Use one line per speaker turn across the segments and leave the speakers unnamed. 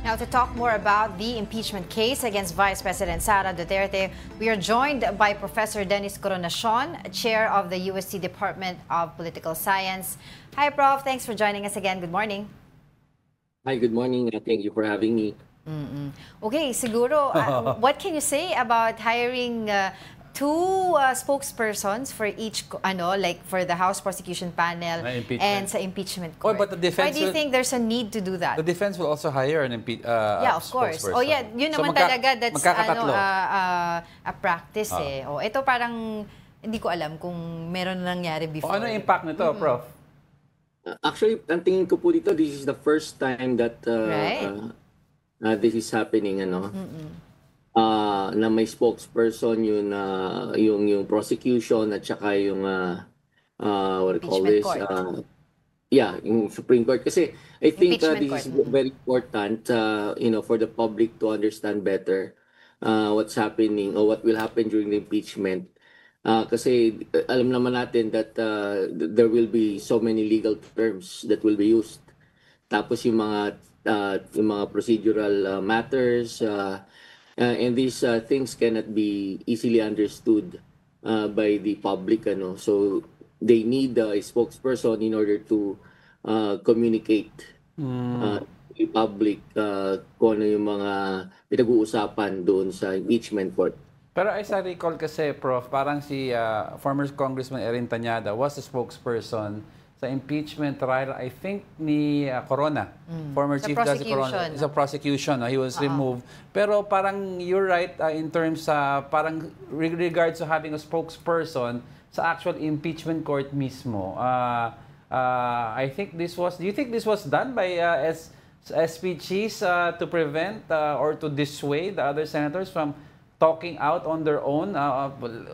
Now, to talk more about the impeachment case against Vice President Sara Duterte, we are joined by Professor Dennis Coronacion, Chair of the UST Department of Political Science. Hi, Prof. Thanks for joining us again. Good morning.
Hi, good morning. Thank you for having me.
Okay, siguro, what can you say about hiring two spokespersons for each, like for the House prosecution panel and sa impeachment court?
But the defense
Why do you think there's a need to do that?
The defense will also hire an
yeah, of course. Oh yeah, yun naman talaga, that's a practice eh. Oh, ito parang hindi ko alam kung meron na nangyari before.
Ano impact nito, Prof?
Actually, ang tingin ko po dito, this is the first time that this is happening, na may spokesperson yung prosecution at saka yung what do you call this? Yung Supreme Court. Kasi I think this is very important, for the public to understand better what's happening or what will happen during the impeachment. Kasi alam naman natin that there will be so many legal terms that will be used. Tapos yung mga procedural matters, and these things cannot be easily understood by the public. So they need a spokesperson in order to communicate to the public kung ano yung mga pinag-uusapan doon sa impeachment court.
Pero as I recall kasi, Prof, parang si former Congressman Erin Tañada was a spokesperson sa impeachment trial, I think, ni Corona. Former Chief Justice Corona. Sa prosecution. He was removed. Pero parang you're right in terms parang regards to having a spokesperson sa actual impeachment court mismo. I think this was, do you think this was done by SPGs to prevent or to dissuade the other senators from talking out on their own,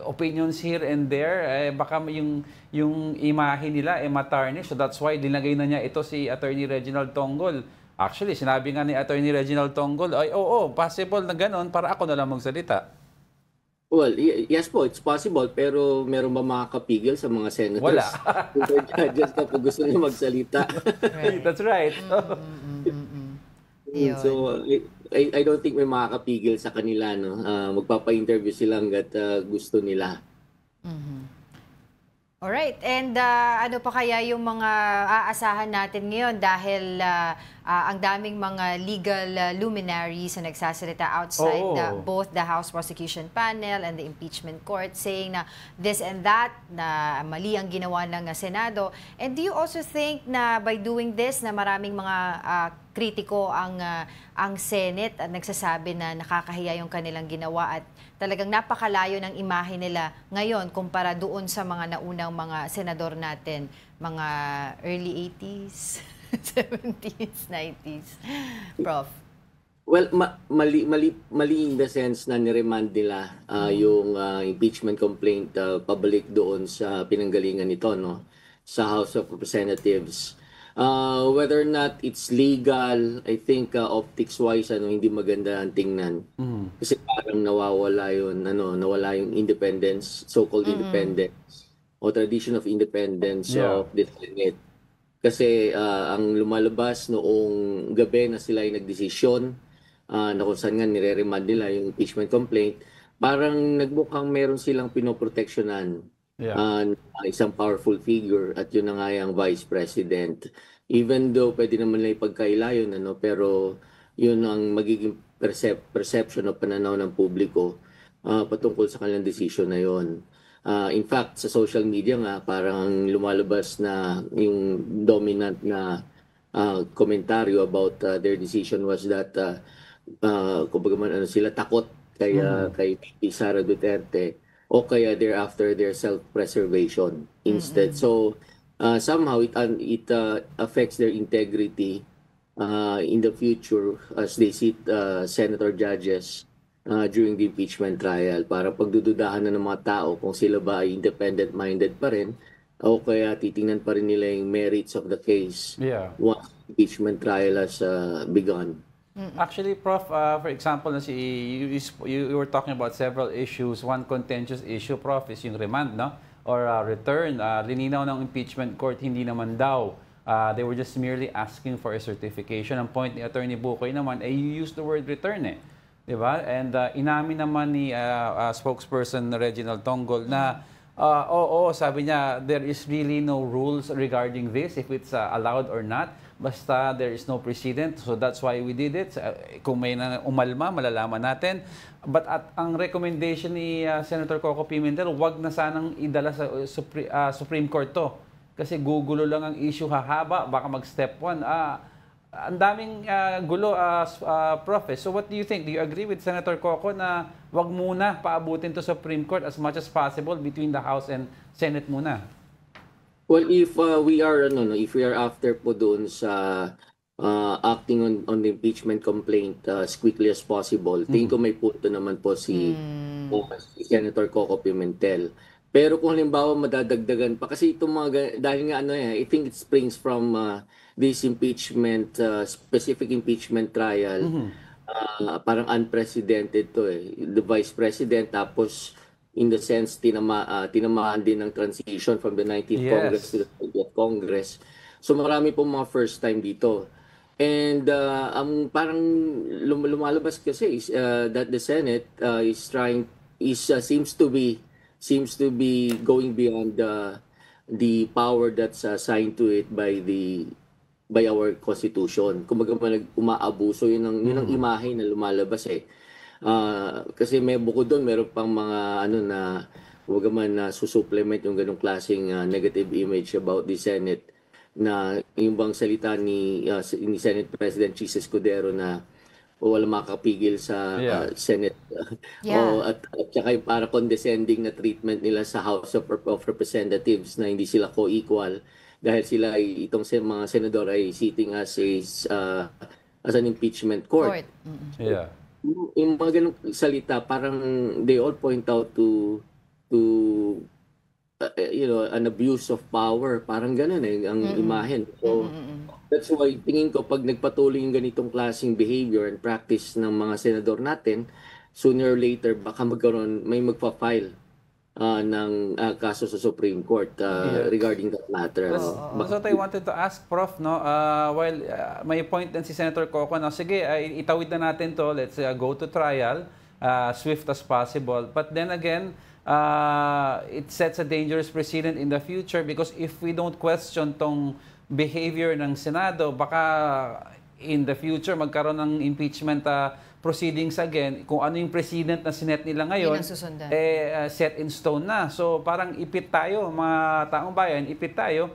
opinions here and there, baka yung imahe nila matarnish. So that's why dinagay na niya ito si Attorney Reginald Tonggol. Actually, sinabi nga ni Attorney Reginald Tonggol, ay possible na ganon para ako na lang magsalita.
Well, yes po, it's possible, pero meron ba makakapigil sa mga senators?
Wala.
Judges kapag gusto nila magsalita.
That's right.
So, I don't think may makakapigil sa kanila, magpapa-interview sila hanggat gusto nila.
Alright, and ano pa kaya yung mga aasahan natin ngayon dahil ang daming mga legal luminaries na nagsasalita outside both the House prosecution panel and the impeachment court saying na this and that, na mali ang ginawa ng Senado. And do you also think na by doing this na maraming mga kritiko ang Senate at nagsasabi na nakakahiya yung kanilang ginawa at talagang napakalayo ng imahe nila ngayon kumpara doon sa mga naunang mga senador natin, mga early 80s, 70s, 90s. Prof.
Well, mali in the sense na niremand nila yung impeachment complaint pabalik doon sa pinanggalingan nito, sa House of Representatives. Whether or not it's legal, I think optics-wise, hindi maganda ang tingnan. Kasi parang nawala yung independence, so-called independence, o tradition of independence of the Senate. Kasi ang lumalabas noong gabi na sila ay nagdesisyon, na kung saan nga nire-remand nila yung impeachment complaint, parang nagmukhang meron silang pinoproteksyonan. Isang powerful figure at yun na nga yung Vice President. Even though pwede naman nila ipagkaila yun, pero yun ang magiging perception o pananaw ng publiko patungkol sa kanilang decision na yun. In fact, sa social media nga, parang lumalabas na yung dominant na komentaryo about their decision was that kumbaga sila takot kay Sara Duterte, o kaya thereafter their self-preservation instead. So somehow it affects their integrity in the future as they sit senator judges during the impeachment trial, para pagdududahan na ng mga tao kung sila ba ay independent-minded pa rin o kaya titingnan pa rin nila yung merits of the case once impeachment trial has begun.
Actually, Prof, for example, you were talking about several issues. One contentious issue, Prof, is yung remand, or return. Lininaw ng impeachment court, hindi naman daw They were just merely asking for a certification. Ang point ni Attorney Bukoy naman, you use the word return eh. Diba? And inamin naman ni spokesperson Reginald Tonggol na sabi niya, there is really no rules regarding this, if it's allowed or not. Basta there is no precedent, so that's why we did it. Kung may umalma, malalaman natin. But ang recommendation ni Senator Coco Pimentel, wag na sanang idala sa Supreme Court to. Kasi gugulo lang ang issue, hahaba, baka mag-step 1. Ang daming gulo, Prof. So what do you think? Do you agree with Senator Coco na wag muna paabutin to Supreme Court as much as possible between the House and Senate muna?
Well, if we are after po doon sa acting on the impeachment complaint as quickly as possible, tingin ko may punto naman po si Senator Coco Pimentel. Pero kung halimbawa madadagdagan pa, kasi itong dahil nga I think it springs from this impeachment, specific impeachment trial, parang unprecedented to the Vice President, tapos in the sense, tinamaan din ng transition from the 19th Congress to the 20th Congress. So marami pong mga first time dito. And parang lumalabas kasi that the Senate seems to be going beyond the power that's assigned to it by our Constitution. Kumbaga umaabuso, yun ang imahe na lumalabas eh. Kasi may bukod doon, meron pang mga huwag man susupplement yung ganong klaseng negative image about the Senate, na yung bang salita ni Senate President Chis Escudero na wala makakapigil sa Senate. At saka yung para condescending na treatment nila sa House of Representatives, na hindi sila co-equal dahil sila itong mga senador ay sitting as an impeachment court.
Yeah.
Yung mga ganong salita, parang they all point out to an abuse of power, parang ganun ang imahen. So that's why tingin ko pag nagpatuloy yung ganitong klaseng behavior and practice ng mga senador natin, sooner or later baka may magpa-file ng kaso sa Supreme Court regarding that matter.
That's what I wanted to ask, Prof. No? While may point din si Senator Coco, sige, itawid na natin to, let's go to trial, swift as possible. But then again, it sets a dangerous precedent in the future, because if we don't question tong behavior ng Senado, baka in the future magkaroon ng impeachment proceedings again, kung ano yung precedent na sinet nila ngayon, set in stone na. So parang ipit tayo, mga taong bayan, ipit tayo,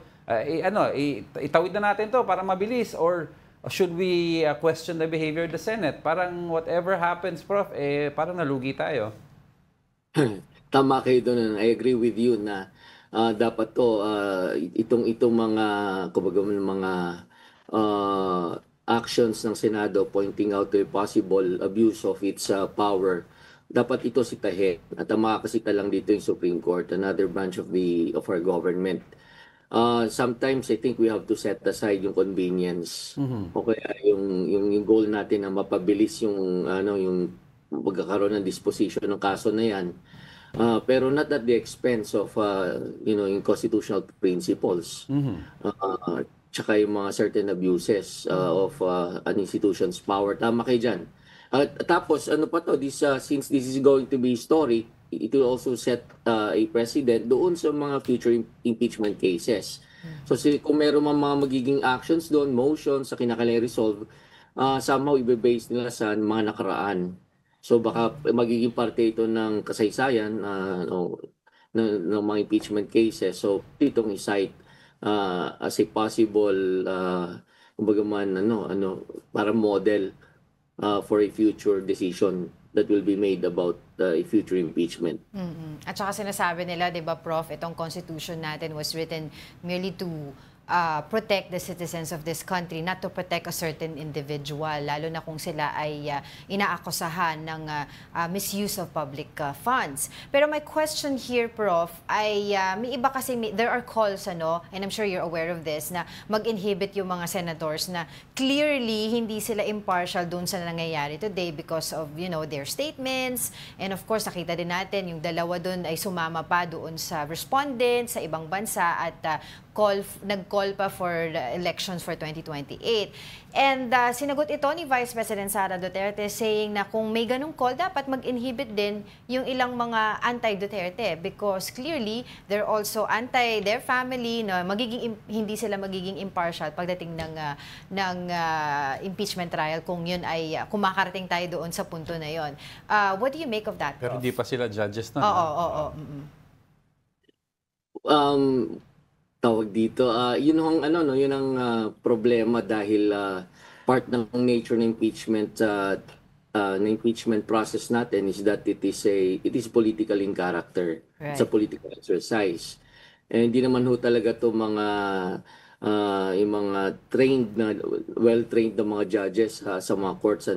itawid na natin to para mabilis, or should we question the behavior of the Senate? Parang whatever happens, Prof, parang nalugi tayo.
Tama kayo doon. I agree with you na dapat to itong mga actions ng Senado pointing out to a possible abuse of its power, dapat ito sitahin. At ang makakasita lang dito yung Supreme Court, another branch of our government. Sometimes I think we have to set aside yung convenience. O kaya yung goal natin na mapabilis yung pagkakaroon ng disposition ng kaso na yan. Pero not at the expense of yung constitutional principles. Tsaka yung mga certain abuses of an institution's power. Tama kayo dyan. Tapos, since this is going to be historic, it will also set a precedent doon sa mga future impeachment cases. So, kung meron mga magiging actions doon, motions, sa kinakailangan resolve, somehow ibe-base nila sa mga nakaraan. So, baka magiging parte ito ng kasaysayan ng mga impeachment cases. So, itong i-cite as a possible para model for a future decision that will be made about a future impeachment.
At saka sinasabi nila, 'di ba, Prof, itong constitution natin was written merely to protect the citizens of this country, not to protect a certain individual, lalo na kung sila ay inaakusahan ng misuse of public funds. Pero my question here, Prof, ay may iba kasi, there are calls, and I'm sure you're aware of this, na mag-inhibit yung mga senators na clearly hindi sila impartial doon sa nangyayari today because of, their statements. And of course, nakita din natin, yung dalawa doon ay sumama pa doon sa respondent sa ibang bansa at nag-call pa for the elections for 2028. And sinagot ito ni Vice President Sara Duterte saying na kung may ganung call, dapat mag-inhibit din yung ilang mga anti-Duterte because clearly they're also anti their family, no, hindi sila magiging impartial pagdating ng impeachment trial kung yun ay kumakarating tayo doon sa punto na yun. What do you make of that, Prof?
Pero hindi pa sila judges na.
Oo.
Tawag dito, yun ang problema dahil part ng nature ng impeachment process natin is that it is political in character.
Right.
It's a political exercise. And hindi naman ho talaga to yung mga well-trained na mga judges sa mga courts,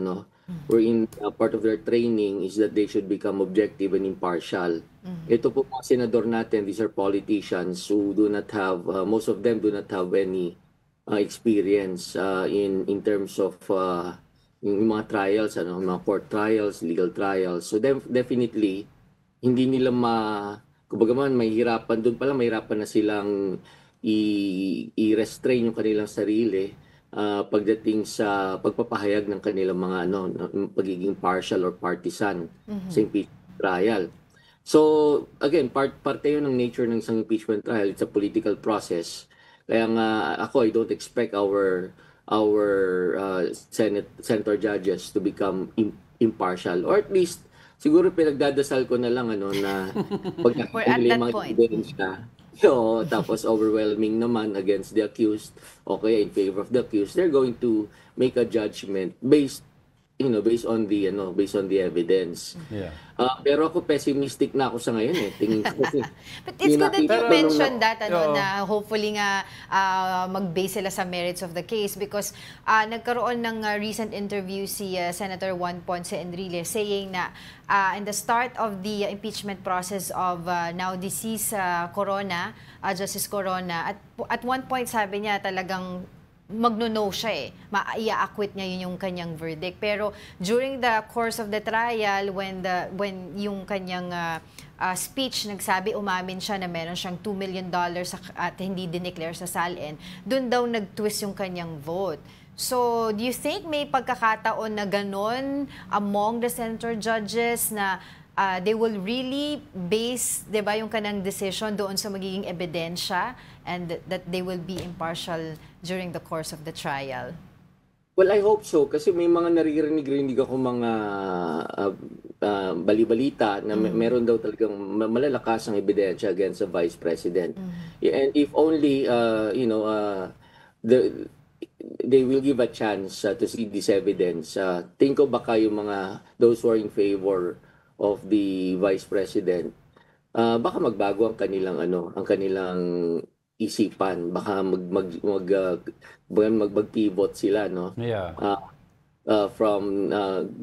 wherein part of their training is that they should become objective and impartial. Ito po mga senador natin, these are politicians who do not have, most of them do not have any experience in terms of yung mga trials, mga court trials, legal trials. So definitely, hindi nila kumbaga man, doon pala mahirapan na silang i-restrain yung kanilang sarili pagdating sa pagpapahayag ng kanilang mga pagiging partial or partisan sa impeachment trial. So again, parte yun ng nature ng isang impeachment trial. It's a political process. Kaya nga I don't expect our senator judges to become impartial, or at least siguro pinagdadasal ko na lang na pag mga ebidensya, tapos overwhelming naman against the accused, okay, in favor of the accused, they're going to make a judgment based on the evidence.
Yeah.
Pero ako pessimistic na ako sa ngayon tingin ko kasi.
But it's good that you mentioned that na hopefully nga mag-base sila sa merits of the case because nagkaroon ng recent interview si Senator Juan Ponce Enrile saying na in the start of the impeachment process of now deceased Justice Corona, at one point sabi niya talagang magno-no siya ia-acquit niya yung kanyang verdict. Pero during the course of the trial, when yung kanyang speech, umamin siya na meron siyang $2 million at hindi dineclare sa SALN, dun daw nag-twist yung kanyang vote. So, do you think may pagkakataon na ganon among the senator judges na they will really base, diba, yung kanang decision doon sa magiging ebidensya and that they will be impartial during the course of the trial?
Well, I hope so. Kasi may mga naririnig ako mga bali-balita na meron daw talagang malalakas ang ebidensya against the Vice President. And if only, they will give a chance to see this evidence. Think ko baka yung those who are in favor of the Vice President, baka magbago ang kanilang isipan, baka mag-pivot sila,
Yeah.
From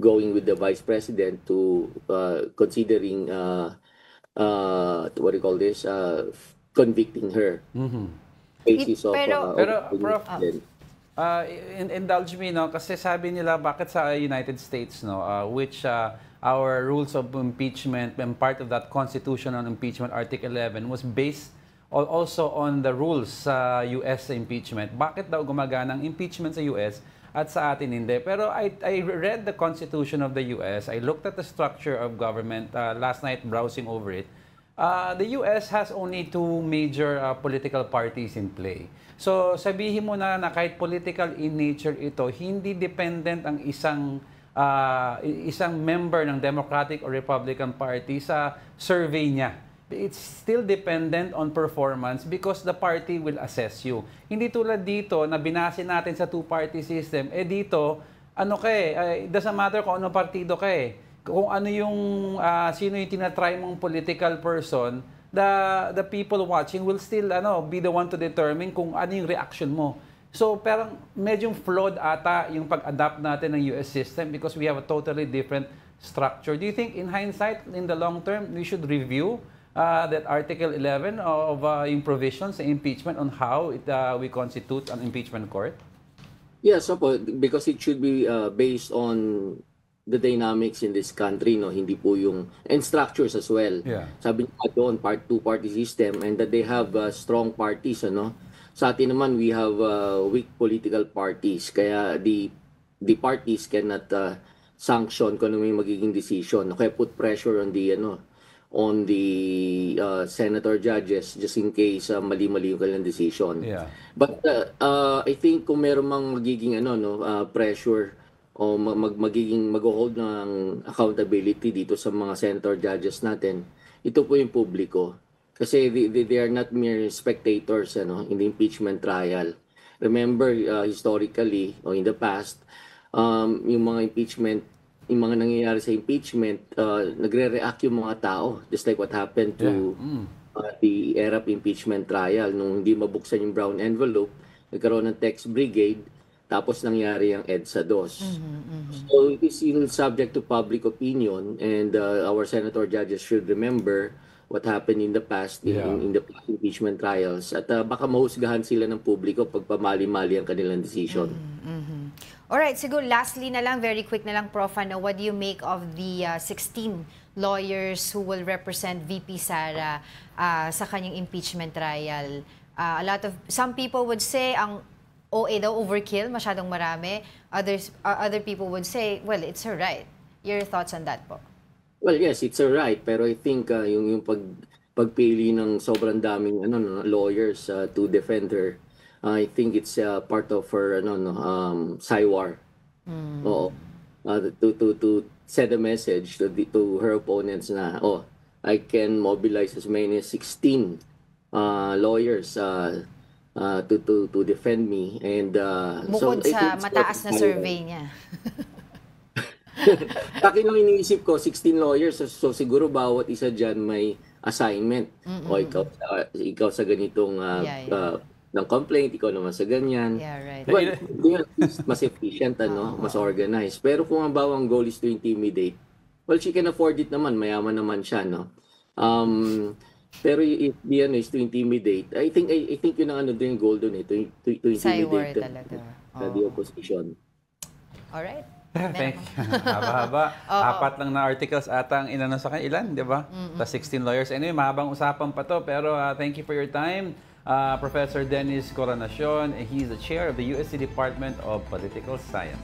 going with the Vice President to considering what do you call this, convicting her. Basis of
Pero Prof, indulge me, kasi sabi nila bakit sa United States, which our rules of impeachment and part of that constitutional impeachment, Article 11, was based also on the rules sa US impeachment. Bakit daw gumagana ang impeachment sa US at sa atin hindi? Pero I read the Constitution of the US. I looked at the structure of government last night browsing over it. The US has only two major political parties in play. So sabihin mo na kahit political in nature ito, hindi dependent ang isang member ng Democratic or Republican Party sa survey niya. It's still dependent on performance because the party will assess you. Hindi tulad dito na binase natin sa two-party system. Dito, it doesn't matter kung anong partido ka Kung ano sino yung tinatry mong political person, the people watching will still be the one to determine kung ano yung reaction mo. So, parang medyo flawed ata yung pag-adapt natin ng US system because we have a totally different structure. Do you think in hindsight, in the long term, we should review that Article 11 of yung provisions sa impeachment on how we constitute an impeachment court?
Yes, because it should be based on the dynamics in this country, no, hindi po yung, and structures as well.
Yeah.
Sabi niya doon, two-party system, and that they have strong parties, ano. Sa atin naman, we have weak political parties, kaya the parties cannot sanction kung ano may magiging decision. Kaya put pressure on the senator judges just in case mali-mali yung kanilang decision.
Yeah.
But I think kung meron mang magiging pressure o mag-hold ng accountability dito sa mga senator judges natin, ito po yung publiko. Kasi they are not mere spectators in the impeachment trial. Remember, historically, or in the past, yung mga nangyayari sa impeachment, nagre-react yung mga tao. Just like what happened to the ERAP impeachment trial. Nung hindi mabuksan yung brown envelope, nagkaroon ng text brigade, tapos nangyari ang EDSA 2. So it is subject to public opinion, and our senator judges should remember what happened in the past in the impeachment trials. At baka mahusgahan sila ng publiko pag pamali-mali ang kanilang decision.
Alright, siguro lastly na lang, very quick na lang, Prof, what do you make of the 16 lawyers who will represent VP Sara sa kanyang impeachment trial? Some people would say ang OA daw overkill, masyadong marami. Other people would say, well, it's her right. Your thoughts on that po?
Well, yes, it's a right, pero I think yung pagpili ng sobrang daming lawyers to defend her, I think it's part of her SIWAR. Oo. To send a message to her opponents na I can mobilize as many as 16 lawyers to defend me, and
bukod sa mataas na survey niya.
Akin lang iniisip ko, 16 lawyers, so siguro bawat isa dyan may assignment. O ikaw sa ganitong ng complaint, ikaw naman sa ganyan.
Yeah, right.
Well, mas efficient, mas organized. Pero kung ang bawang goal is to intimidate, well, she can afford it naman, mayaman naman siya, no? Pero if the is to intimidate, I think yun ang din goal doon, to intimidate the opposition.
Alright.
Thank you. Haba-haba. 4 lang na articles ata ang inano sa kanya. Ilan, di ba? The 16 lawyers. Anyway, mahabang usapan pa to. Pero thank you for your time. Professor Dennis Coronacion. He's the chair of the USC Department of Political Science.